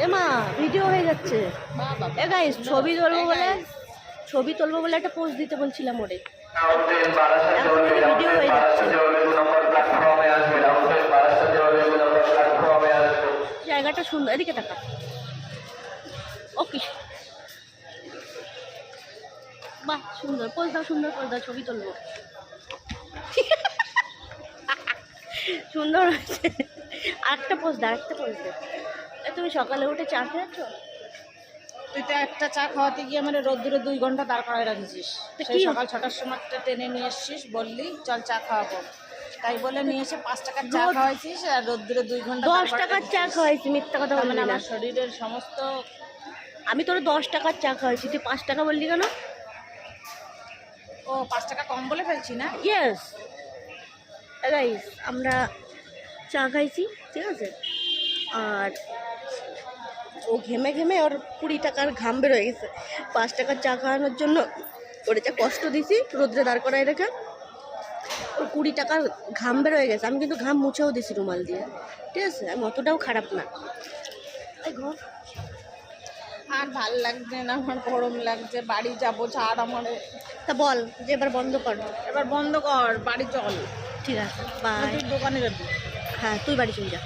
এমা video হয়ে যাচ্ছে। এ guys ছবি তুলবো বলে একটা পোজ দিতে বলছিলাম ওরে, এখন থেকে ভিডিও হয়ে যাচ্ছে। জায়গাটা সুন্দর, এদিকে টাকা। ওকে বাহ, সুন্দর পোজ দাও, সুন্দর পোজ দাও, ছবি তুলবো। সুন্দর হয়েছে। আরেকটা পোজ দাও, আরেকটা পোজ দাও। তুমি সকালে উঠে চা খেয়েছো? তুই তো একটা চা খাওয়াতে গিয়ে মানে রোদ্দুরে 2 ঘন্টা দাঁড় করায় রাখছিস। সেই সকাল 6টার সময় টেনে নিয়ে এসছিস, বললি চল চা খাওয়াবো, তাই বলে নিয়ে এসে 5 টাকার চা খাওয়াইছিস আর রোদ্দুরে 2 ঘন্টা 10 টাকার চা খাওয়াইছি, মিথ্যা কথা বলবি না। আমার শরীরের সমস্ত, আমি তোর 10 টাকার চা খাওয়াইছি, তুই 5 টাকা বললি কেন? ও 5 টাকা কম বলে ফেলছি না? ইয়েস গাইস, আমরা চা খাইছি, ঠিক আছে, আর ও ঘেমে ঘেমে ওর 20 টাকার ঘাম বেরোয় গেছে। 5 টাকার চা খাওয়ানোর জন্য ওরে যা কষ্ট দিছি রোদ্রে দাঁড় করায় রেখে, ওর 20 টাকার ঘাম বেরোয় গেছে। আমি কিন্তু ঘাম মুছেও দিছি রুমাল দিয়ে, ঠিক আছে, আমি অতটাও খারাপ না। এই ঘর আর ভাল লাগছে না, আমার গরম লাগছে, বাড়ি যাবো, ছাড় আমার। তা বল যে এবার বন্ধ কর। এবার বন্ধ কর, বাড়ি চল। ঠিক আছে, বাই। তুই দোকানে যাবি? হ্যাঁ, তুই বাড়ি চলে যা।